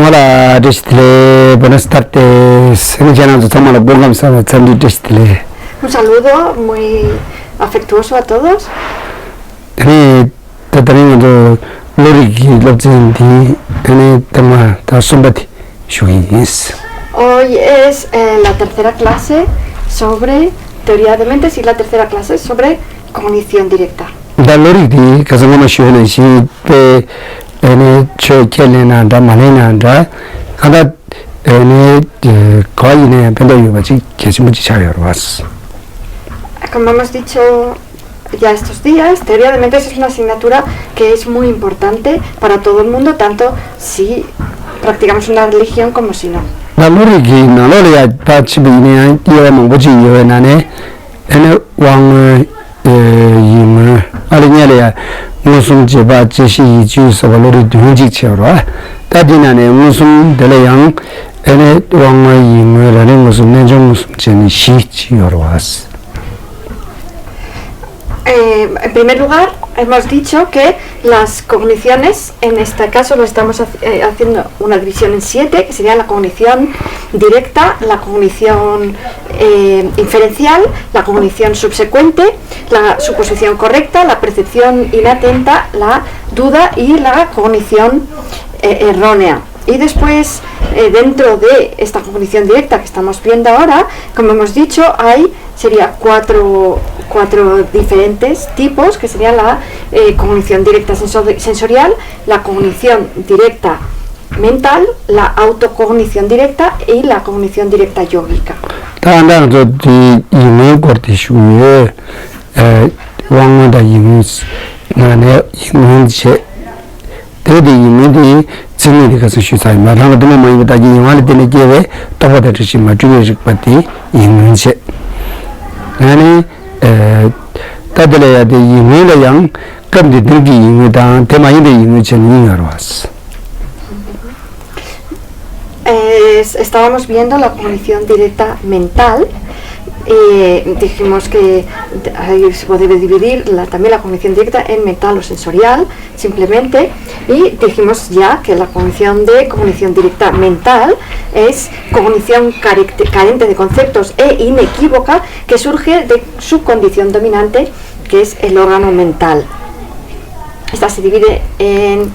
Hola, buenas tardes. Un saludo muy afectuoso a todos. Hoy es la tercera clase sobre teoría de mentes y la tercera clase sobre cognición directa. Como hemos dicho ya estos días, teoría de mentes es una asignatura que es muy importante para todo el mundo, tanto si practicamos una religión como si no. En primer lugar, hemos dicho que las cogniciones, en este caso lo estamos haciendo una división en 7, que sería la cognición directa, la cognición inferencial, la cognición subsecuente, la suposición correcta, la percepción inatenta, la duda y la cognición errónea. Y después, dentro de esta cognición directa que estamos viendo ahora, como hemos dicho, sería cuatro diferentes tipos, que serían la cognición directa sensorial, la cognición directa mental, la autocognición directa y la cognición directa yógica. Estábamos viendo la cognición directa mental. Dijimos que se puede dividir también la cognición directa en mental o sensorial, simplemente, y dijimos ya que la cognición directa mental es cognición carente de conceptos e inequívoca que surge de su condición dominante, que es el órgano mental. Esta se divide en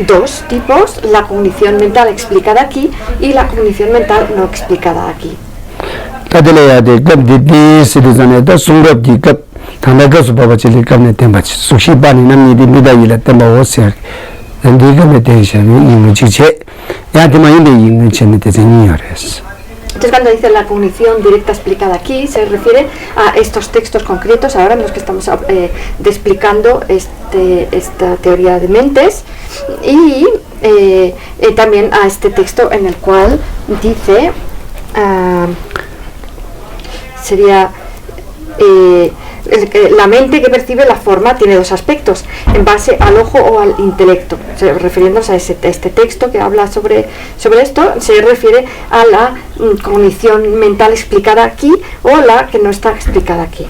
dos tipos: la cognición mental explicada aquí y la cognición mental no explicada aquí. Entonces, cuando dice la cognición directa explicada aquí, se refiere a estos textos concretos ahora en los que estamos explicando esta teoría de mentes, y también a este texto en el cual dice sería la mente que percibe la forma tiene dos aspectos, en base al ojo o al intelecto. Refiriéndose a este texto que habla sobre esto, se refiere a la cognición mental explicada aquí o la que no está explicada aquí.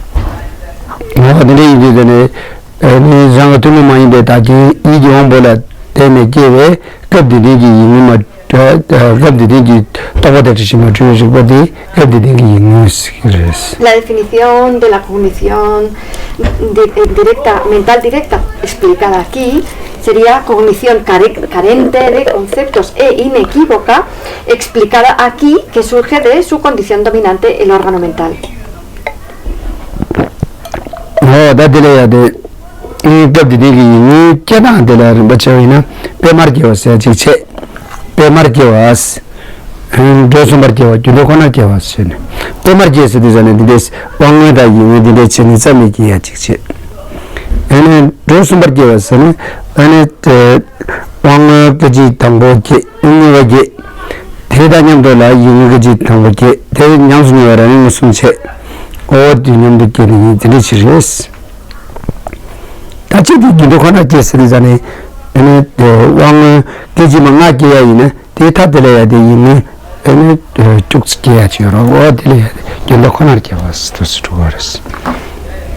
La definición de la cognición mental directa explicada aquí sería cognición carente de conceptos e inequívoca, explicada aquí, que surge de su condición dominante, el órgano mental.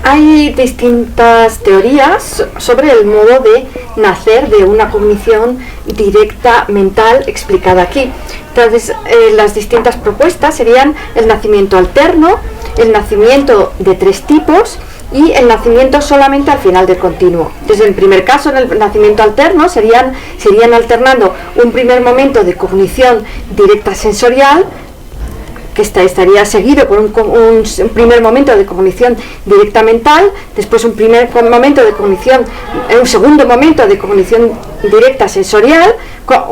hay distintas teorías sobre el modo de nacer de una cognición directa mental explicada aquí. Entonces, las distintas propuestas serían el nacimiento alterno, el nacimiento de 3 tipos y el nacimiento solamente al final del continuo. Desde el primer caso, en el nacimiento alterno, serían alternando un primer momento de cognición directa sensorial, que estaría seguido por un primer momento de cognición directa mental, después un segundo momento de cognición directa sensorial,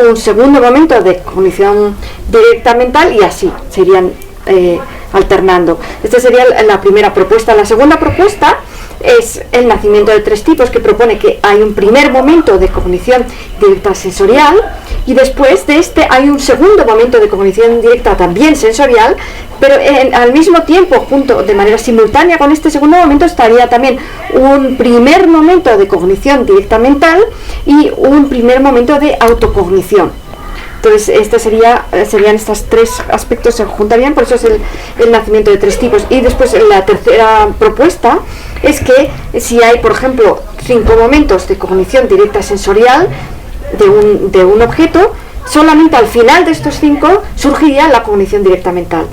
un segundo momento de cognición directa mental, y así serían alternando. Esta sería la primera propuesta. La segunda propuesta es el nacimiento de 3 tipos, que propone que hay un primer momento de cognición directa sensorial y después de este hay un segundo momento de cognición directa también sensorial, pero al mismo tiempo, de manera simultánea con este segundo momento, estaría también un primer momento de cognición directa mental y un primer momento de autocognición. Entonces, serían estos 3 aspectos, se juntarían, por eso es el nacimiento de 3 tipos. Y después la tercera propuesta es que si hay, por ejemplo, 5 momentos de cognición directa sensorial de un objeto, solamente al final de estos 5 surgiría la cognición directa mental.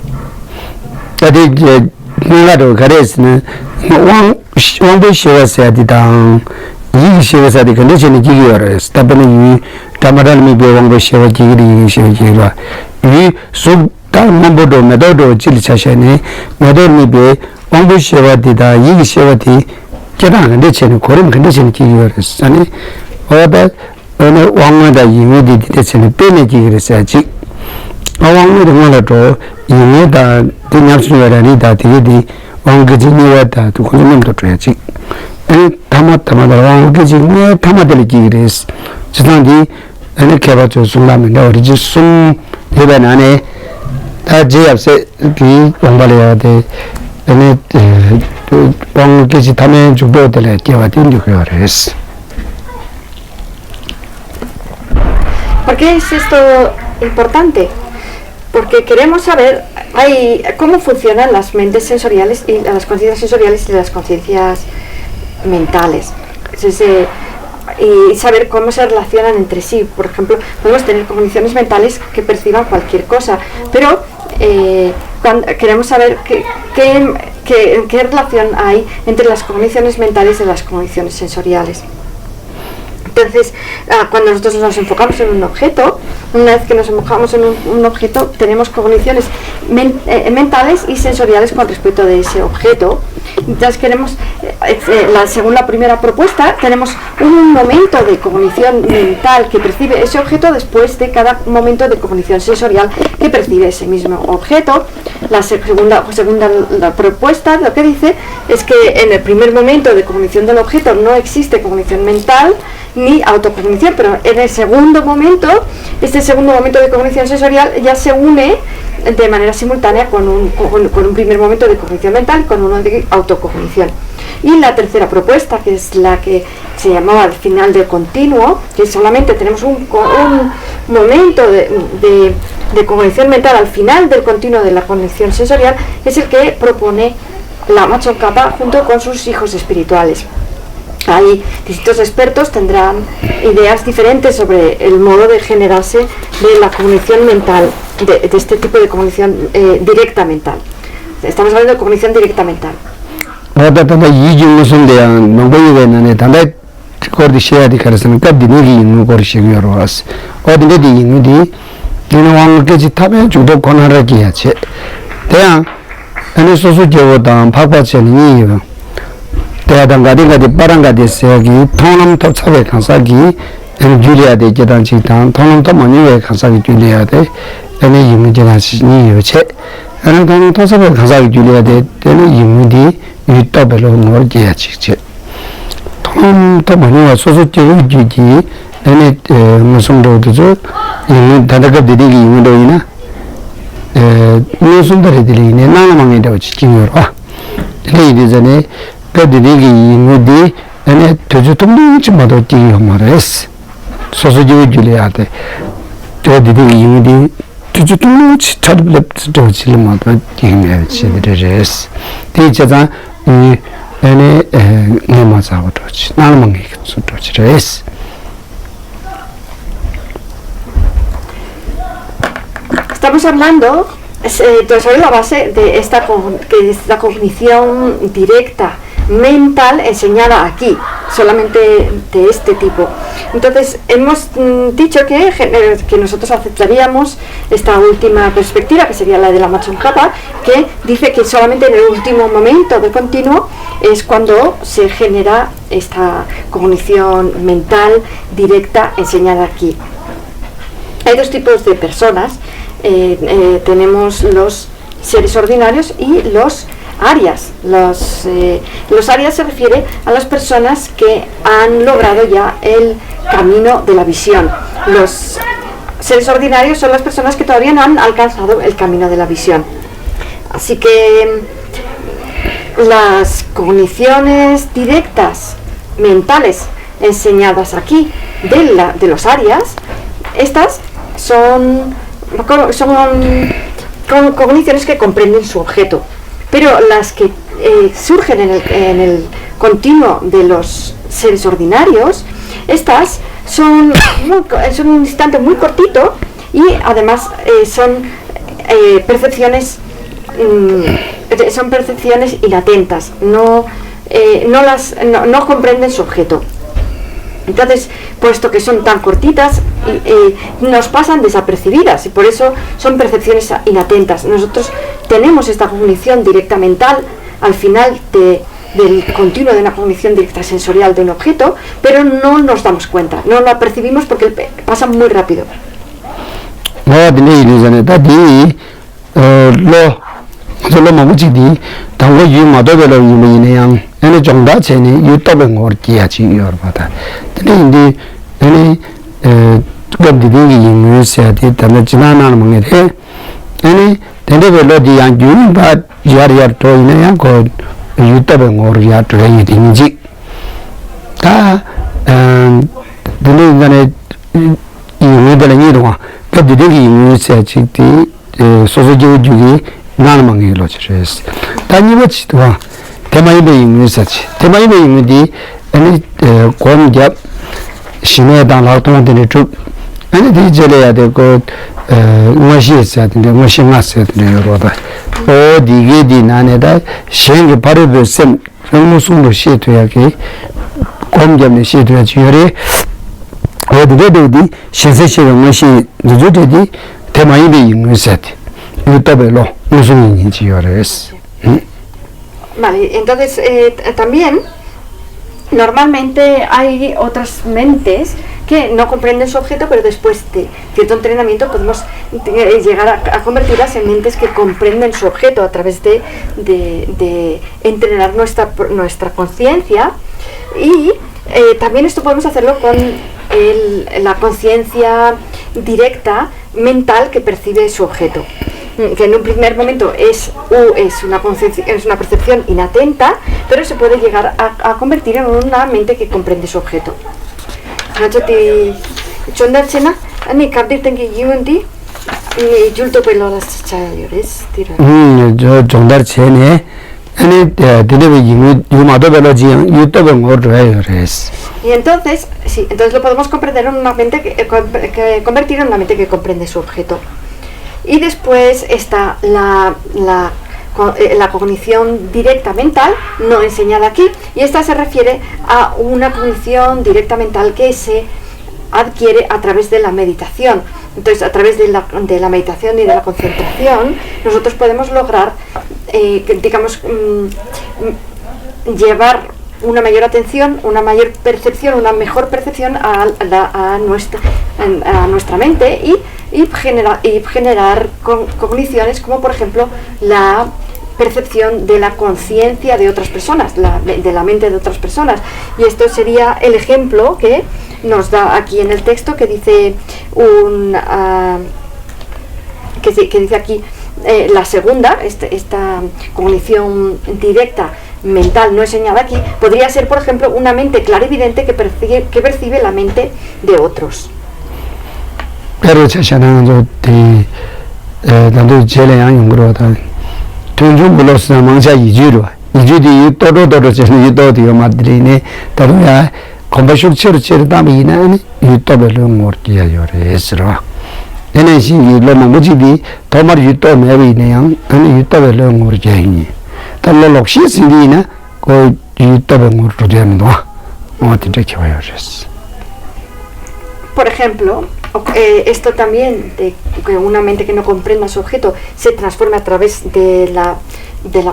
¿Por qué es esto importante? Porque queremos saber cómo funcionan las mentes sensoriales y las conciencias sensoriales y las conciencias mentales. Y saber cómo se relacionan entre sí. Por ejemplo, podemos tener cogniciones mentales que perciban cualquier cosa, pero queremos saber qué relación hay entre las cogniciones mentales y las cogniciones sensoriales. Entonces, cuando nosotros nos enfocamos en un objeto, una vez que nos enfocamos en un objeto, tenemos cogniciones mentales y sensoriales con respecto de ese objeto. Entonces según la primera propuesta, tenemos un momento de cognición mental que percibe ese objeto después de cada momento de cognición sensorial que percibe ese mismo objeto. La segunda propuesta lo que dice es que en el primer momento de cognición del objeto no existe cognición mental ni autocognición, pero en el segundo momento, este segundo momento de cognición sensorial ya se une de manera simultánea con un primer momento de cognición mental y con uno de autocognición. Y la tercera propuesta, que es la que se llamaba al final del continuo, que solamente tenemos un momento de cognición mental al final del continuo de la cognición sensorial, es el que propone la Macho Kappa junto con sus hijos espirituales. Hay distintos expertos, tendrán ideas diferentes sobre el modo de generarse de la cognición mental, de este tipo de cognición directa mental. Estamos hablando de cognición directa mental. 대단가디가디 빠랑가디 세기 통남 도착에 간사기 줄이야 돼 계단치당 통남 더 많이 간사기 줄이야 돼 에네 이문제가 시니 요체 에네 통남 도착에 간사기 줄이야 돼 에네 이문디 유터벨로 놀게 치체 통남 더 많이 소소적으로 주지 에네 무슨 도도죠 이문 다다가디디 이문도이나 무슨 도리들이네 나나망이 되어 지키요라 이게 전에 그들이 이무디 안에 도저통도 좀마도 뛰어 말했어. 소소지 줄이야 돼. 저들이 이무디 도저통도 차르블 도질마도 뛰면 지들레스. 대자자 이 ene nema zago tochi nalmangi su tochi res. Estamos hablando sobre la base de esta cognición directa mental enseñada aquí, solamente de este tipo. Entonces hemos dicho que nosotros aceptaríamos esta última perspectiva, que sería la de la Matsunkapa, que dice que solamente en el último momento del continuo es cuando se genera esta cognición mental directa enseñada aquí. Hay dos tipos de personas. Tenemos los seres ordinarios y los arias. Los arias se refiere a las personas que han logrado ya el camino de la visión. Los seres ordinarios son las personas que todavía no han alcanzado el camino de la visión. Así que las cogniciones directas mentales enseñadas aquí de los arias, estas son cogniciones que comprenden su objeto, pero las que surgen en el continuo de los seres ordinarios, estas son un instante muy cortito y además son percepciones inatentas, no comprenden su objeto. Entonces, puesto que son tan cortitas, nos pasan desapercibidas y por eso son percepciones inatentas. Nosotros tenemos esta cognición directa mental al final del continuo de una cognición directa sensorial de un objeto, pero no nos damos cuenta, no la percibimos porque pasa muy rápido. ene 정다 체니 유튜브에 거기야지 여러분들. 근데 ene 그런데들이 인류세한테 담을 지나는 문제에 ene 대대별로디 양준바 야리야 토이네야 그 유튜브에 거기야 토이 되는지 다 근데 이 외들이니도 그들이 인류세한테 소소지우주기 나는 문제로 저스. 단위버치도 테마이베 인류사치 테마이베 인류디 아니 권잡 신에당 라우토한테 쭉 아니 디젤해야 되고 무엇이었어야 되는데 무엇인가었어야 되는 여러다 어디게디 나네다 신게 바르베 셈 정무송도 시도야게 권잡의 시도야 지열이 어디게디 신세시가 무엇이 누구되디 테마이베 인류사치 유튜브로 무슨 일인지 지열했어. Vale, entonces también normalmente hay otras mentes que no comprenden su objeto, pero después de cierto entrenamiento podemos llegar a convertirlas en mentes que comprenden su objeto a través de entrenar nuestra conciencia. Y también esto podemos hacerlo con la conciencia directa mental que percibe su objeto, que en un primer momento es una percepción inatenta, pero se puede llegar a convertir en una mente que comprende su objeto. Y entonces, entonces lo podemos comprender en una mente convertir en una mente que comprende su objeto. Y después está la cognición directa mental, no enseñada aquí, y esta se refiere a una cognición directa mental que se adquiere a través de la meditación. Entonces, a través de la meditación y de la concentración, nosotros podemos lograr, llevar una mayor atención, una mayor percepción, una mejor percepción a nuestra mente y generar cogniciones como por ejemplo la percepción de la conciencia de otras personas, de la mente de otras personas. Y esto sería el ejemplo que nos da aquí en el texto, que dice que dice aquí la segunda, esta cognición directa mental no enseñada aquí, podría ser por ejemplo una mente clarividente que percibe la mente de otros. Pero chachanan de dando jelean yungro da tunjung bulos na mangja yijuro 이주디 또로도로 저는 유도디요 마드리네 다루야 컴버션 처처 담이나 유도벨로 모르기야 요레스라 에네시 일로나 무지디 도마르 유도 메비네양 아니 유도벨로 모르게니 달로록시 신디나 고 유도벨 모르게는도 어떻게 키워야 요레스. Por ejemplo, esto también de que una mente que no comprenda su objeto se transforme a través de la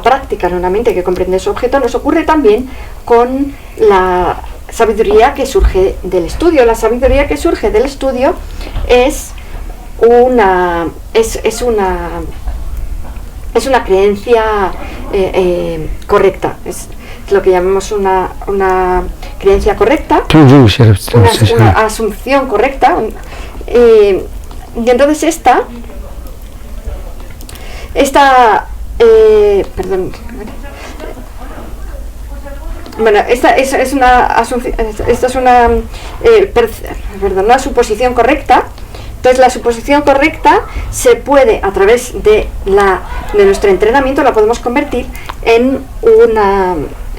práctica en una mente que comprende su objeto, nos ocurre también con la sabiduría que surge del estudio. La sabiduría que surge del estudio es una creencia correcta. Es lo que llamamos una creencia correcta, una asunción correcta, y entonces esta una suposición correcta. Entonces la suposición correcta se puede, a través de nuestro entrenamiento, la podemos convertir en una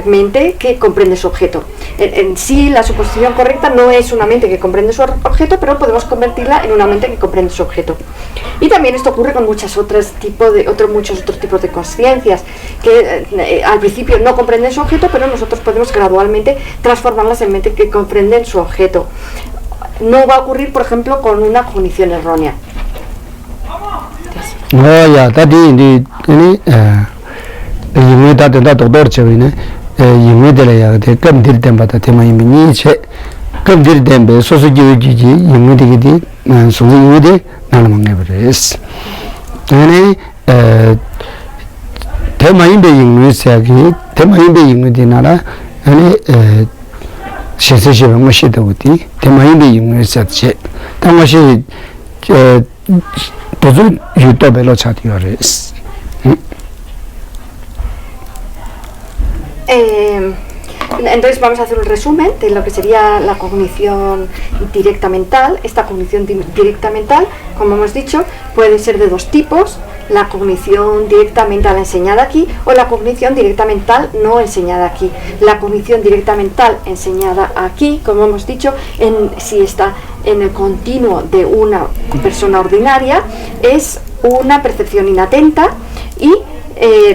mente que comprende su objeto. En sí, la suposición correcta no es una mente que comprende su objeto, pero podemos convertirla en una mente que comprende su objeto. Y también esto ocurre con muchos otros tipos de conciencias que al principio no comprenden su objeto, pero nosotros podemos gradualmente transformarlas en mente que comprenden su objeto. No va a ocurrir, por ejemplo, con una cognición errónea. Entonces vamos a hacer un resumen de lo que sería la cognición directa mental. Esta cognición directa mental, como hemos dicho, puede ser de dos tipos: la cognición directa mental enseñada aquí o la cognición directa mental no enseñada aquí. La cognición directa mental enseñada aquí, como hemos dicho, si está en el continuo de una persona ordinaria, es una percepción inatenta, y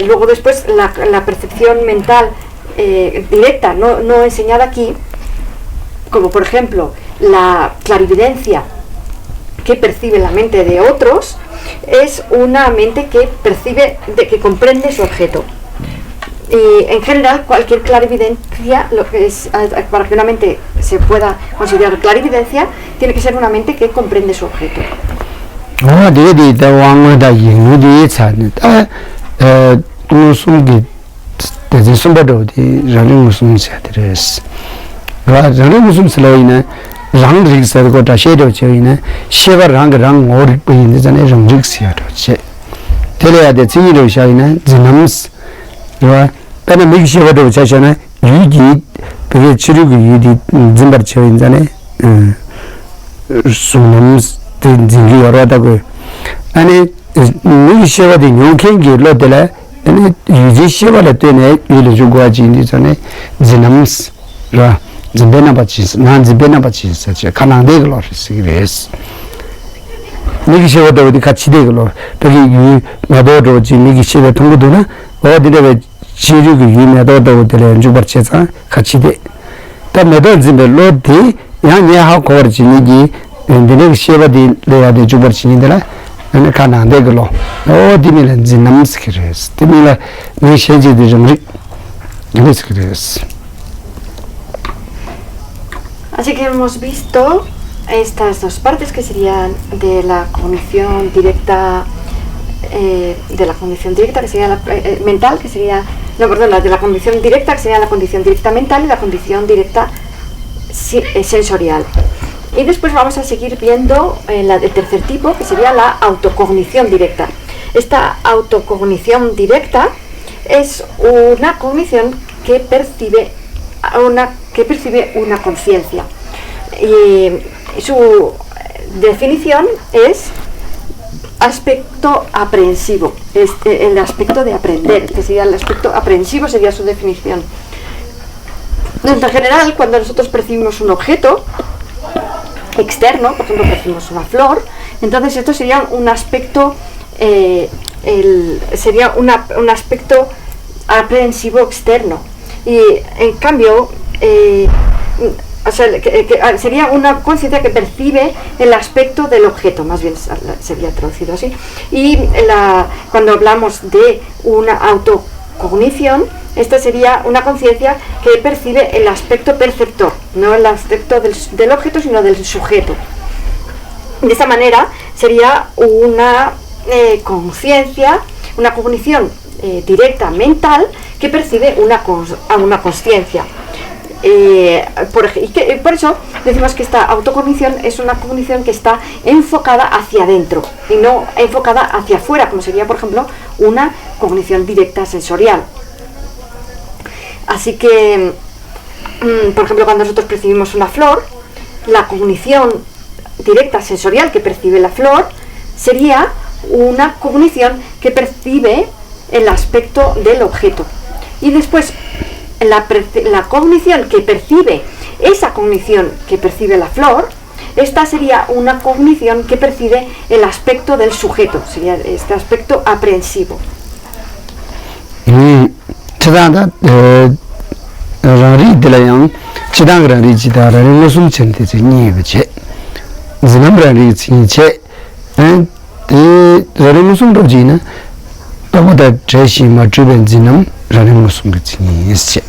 luego después la percepción mental directa no enseñada aquí, como por ejemplo la clarividencia que percibe la mente de otros, es una mente que que comprende su objeto. Y en general, cualquier clarividencia, para que una mente se pueda considerar clarividencia, tiene que ser una mente que comprende su objeto. Así que hemos visto estas dos partes, que serían de la cognición directa, que sería la mental, que sería, no, perdón, de la condición directa, que sería la condición directa mental, y la condición directa sensorial. Y después vamos a seguir viendo el tercer tipo, que sería la autocognición directa. Esta autocognición directa es una cognición que percibe una conciencia. Y su definición es aspecto aprehensivo, el aspecto de aprender, que sería el aspecto aprehensivo, sería su definición. En general, cuando nosotros percibimos un objeto externo, por ejemplo, percibimos una flor, entonces esto sería un aspecto, sería un aspecto aprehensivo externo. Y en cambio, o sea, sería una conciencia que percibe el aspecto del objeto, más bien sería traducido así. Y cuando hablamos de una autocognición, esta sería una conciencia que percibe el aspecto perceptor, no el aspecto del objeto, sino del sujeto. De esta manera sería una conciencia, una cognición directa mental que percibe una consciencia. Por eso decimos que esta autocognición es una cognición que está enfocada hacia adentro y no enfocada hacia afuera, como sería, por ejemplo, una cognición directa sensorial. Así que, por ejemplo, cuando nosotros percibimos una flor, la cognición directa sensorial que percibe la flor sería una cognición que percibe el aspecto del objeto. Y después, la cognición que percibe, esa cognición que percibe la flor, esta sería una cognición que percibe el aspecto del sujeto, sería este aspecto aprehensivo. Chidanda rari dilayang chidang rari chidara ngosum chente chini beche zinam rari che rari ngosum rojina tomoda cheshi ma triben zinam rari ngosum chini che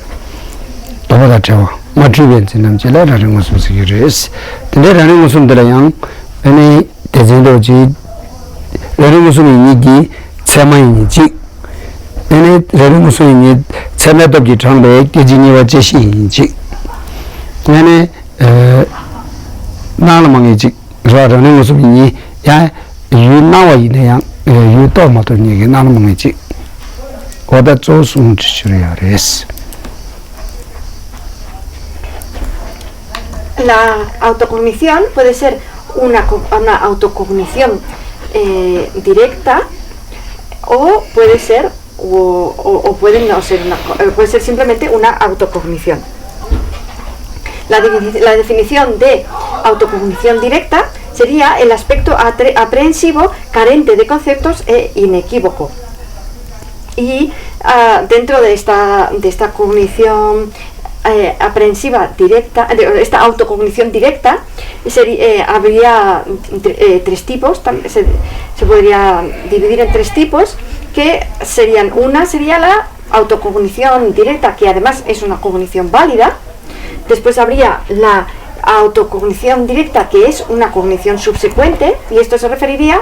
tomoda chewa ma triben zinam chela rari ngosum res tende rari ngosum dilayang ene tezindo ji rari ngosum ni gi chama ni ji ene rari ngosum ni chama ki changbe kijini wa cheshi ji ene nalamang ji rari ngosum ni ya yu nawa ine yang yu to ma to ni nalamang ji oda zo sum chiriya res. La autocognición puede ser una autocognición directa o puede ser o puede no ser puede ser simplemente una autocognición. La definición de autocognición directa sería el aspecto aprehensivo, carente de conceptos e inequívoco. Y dentro de esta cognición aprehensiva directa, esta autocognición directa, habría tres tipos, se podría dividir en tres tipos, que serían: una sería la autocognición directa, que además es una cognición válida. Después habría la autocognición directa, que es una cognición subsecuente, y esto se referiría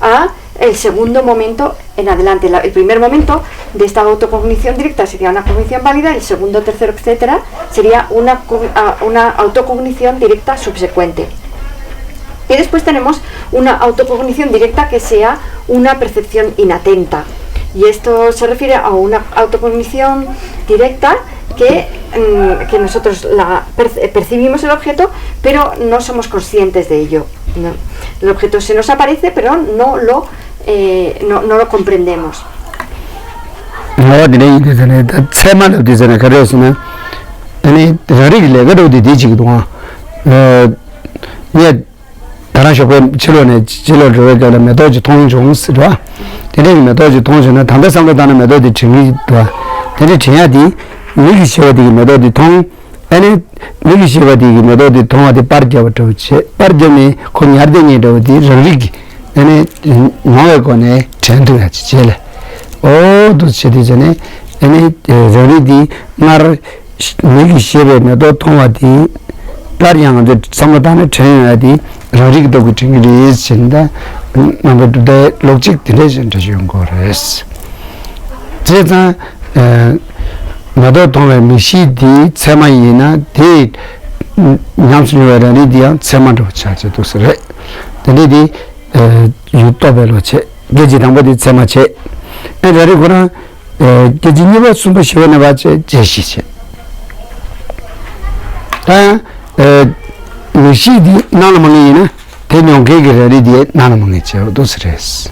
a el segundo momento en adelante. El primer momento de esta autocognición directa sería una cognición válida, el segundo, tercero, etcétera, sería una autocognición directa subsecuente. Y después tenemos una autocognición directa que sea una percepción inatenta. Y esto se refiere a una autocognición directa que nosotros percibimos el objeto, pero no somos conscientes de ello. ¿No? El objeto se nos aparece, pero no lo comprendemos. Niki shivadi ki medo di thong, ane niki shivadi ki medo di thong adi parja wata uche, parja ni koni arde nye do di rariki, ane ngawe kone chandu ya chi chele. O do chedi jane, ane rari di ngar niki shive medo thong adi parja nga samadana chandu ya di rariki do ku chingi li is chinda, namba duda lokchik dine chinda shiongo res. Chezan, 나도 동네 미시디 세마이나 디 냠스뉴에라니디야 세마도 차체도 그래. 근데디 유튜브로체 게지당보디 세마체. 내가 그러나 게지니가 숨도 쉬어나 봐체 제시체. 다 미시디 나노마니나 대용 계획을 뒤에 나누면 있죠. 또 스트레스.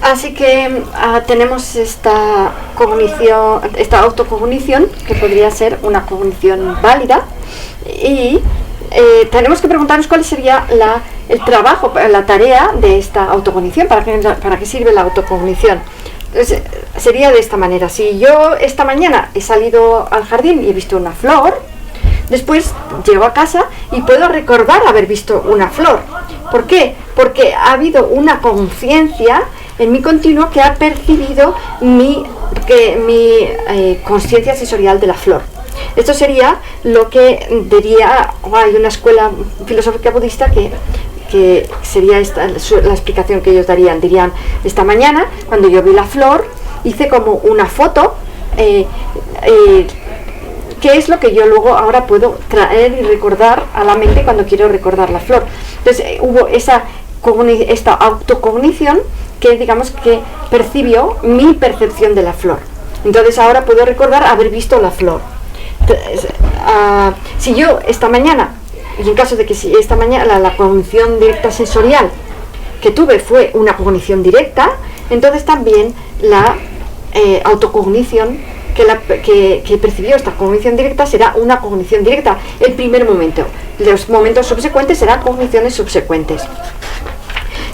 Así que tenemos esta cognición, esta autocognición, que podría ser una cognición válida, y tenemos que preguntarnos cuál sería el trabajo, la tarea de esta autocognición, para qué sirve la autocognición. Entonces, sería de esta manera: si yo esta mañana he salido al jardín y he visto una flor, después llego a casa y puedo recordar haber visto una flor. ¿Por qué? Porque ha habido una conciencia en mi continuo que ha percibido mi conciencia sensorial de la flor. Esto sería lo que diría, hay una escuela filosófica budista que sería esta la explicación que ellos darían. Dirían: esta mañana, cuando yo vi la flor, hice como una foto, que es lo que yo luego ahora puedo traer y recordar a la mente cuando quiero recordar la flor. Entonces hubo esta autocognición que, digamos, que percibió mi percepción de la flor. Entonces ahora puedo recordar haber visto la flor. Si yo esta mañana, y en caso de que si esta mañana la cognición directa sensorial que tuve fue una cognición directa, entonces también la autocognición que percibió esta cognición directa será una cognición directa el primer momento. Los momentos subsecuentes serán cogniciones subsecuentes.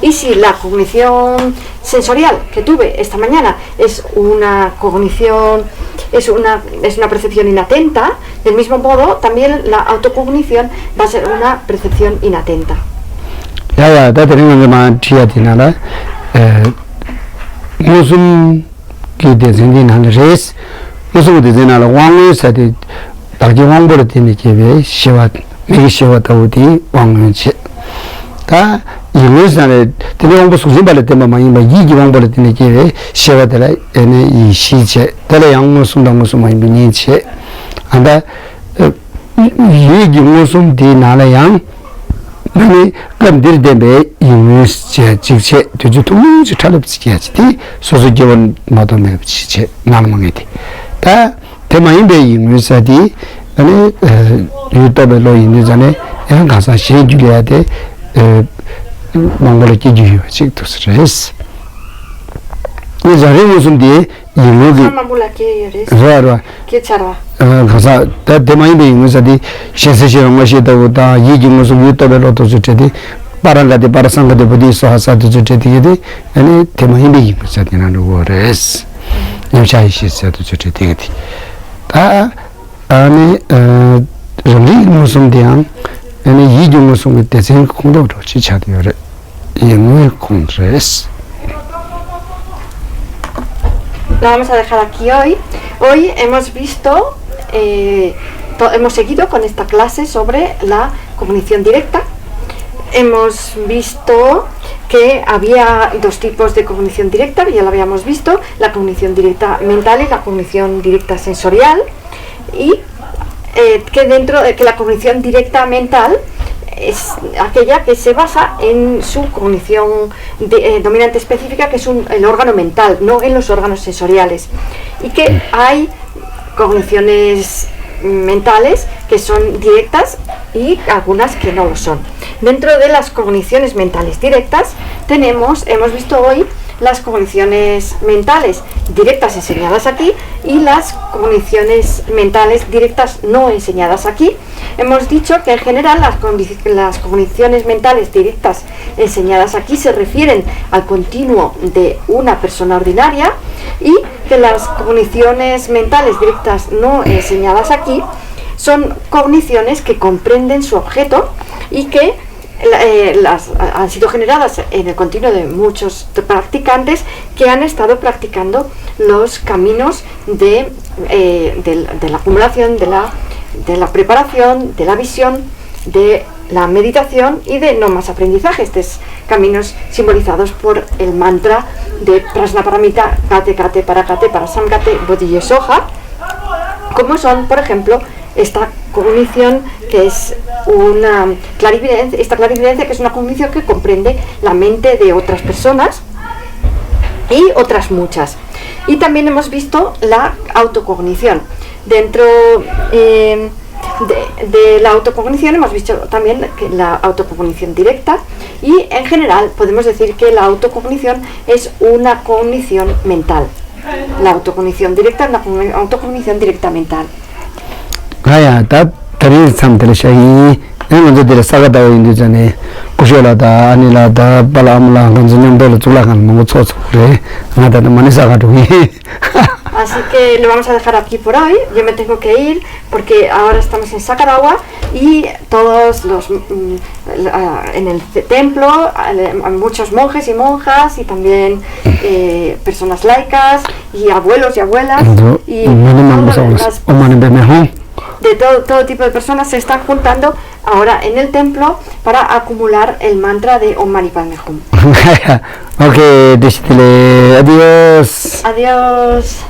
Y si la cognición sensorial que tuve esta mañana es una cognición, es una percepción inatenta, del mismo modo también la autocognición va a ser una percepción inatenta. Ya, tenemos que mantener 무슨 기대 생기는 res 무슨 되는 왕을 사대 다기 왕보를 되는 집에 시와 매기 시와다 어디 왕은지 다 이것을 되는 왕보 수준발 때문에 많이 막 이기 왕보를 되는 집에 시와들아 에네 이 시제 달에 양무 순당 무슨 많이 비니체 안다 이기 무슨 디 나라양 나니 감들 때문에 이무스 직체 되지 도무지 탈업지야지 소소기원 마도메 지체 나는 다 대만인데 이무스디 아니 유튜브로 인자네 양 가서 시행줄해야 돼 몽골에 기지요 직도 스트레스 이 자리에 무슨 뒤에 이무기 라라 기차라 가서 대만인데 이무스디 신세시랑 마시다고 다 이기 무슨 유튜브로 또 주체디 바랑가데 바라상가데 보디서 하사도 주체디게 아니 대만인데 이무스디나 누구레스 여자이시서도 주체디게 다 아니 저기 무슨 대한 아니 이기 무슨 그때 생각 공부로 지차되어래 이무 콘트레스. Lo vamos a dejar aquí hoy. Hoy hemos visto, hemos seguido con esta clase sobre la cognición directa. Hemos visto que había dos tipos de cognición directa, ya lo habíamos visto: la cognición directa mental y la cognición directa sensorial. Y que dentro de que la cognición directa mental es aquella que se basa en su cognición dominante específica, que es el órgano mental, no en los órganos sensoriales, y que hay cogniciones mentales que son directas y algunas que no lo son. Dentro de las cogniciones mentales directas hemos visto hoy las cogniciones mentales directas enseñadas aquí y las cogniciones mentales directas no enseñadas aquí. Hemos dicho que en general las cogniciones mentales directas enseñadas aquí se refieren al continuo de una persona ordinaria, y que las cogniciones mentales directas no enseñadas aquí son cogniciones que comprenden su objeto y que han sido generadas en el continuo de muchos practicantes que han estado practicando los caminos de la acumulación, de la preparación, de la visión, de la meditación y de no más aprendizaje. Estos caminos simbolizados por el mantra de Prajnaparamita, Kate Kate Parakate Parasamkate Bodhisattva, como son, por ejemplo, esta cognición que es una clarividencia, que es una cognición que comprende la mente de otras personas y otras muchas. Y también hemos visto la autocognición. Dentro de la autocognición hemos visto también que la autocognición directa, y en general podemos decir que la autocognición es una cognición mental. La autocognición directa es una autocognición directa mental. Tari samtele 먼저 들 사가다고 인도전에 고쇼라다 아니라다 발암라 간전년들 줄라간 뭐 쳐서 그래 나다는 많이 사가지고 Así que lo vamos a dejar aquí por hoy. Yo me tengo que ir porque ahora estamos en Sakaragua y todos los en el templo hay muchos monjes y monjas y también personas laicas y abuelos y abuelas y de todo tipo de personas se están juntando ahora en el templo para acumular el mantra de Om Mani Padme Hum. Ok, adiós. Adiós.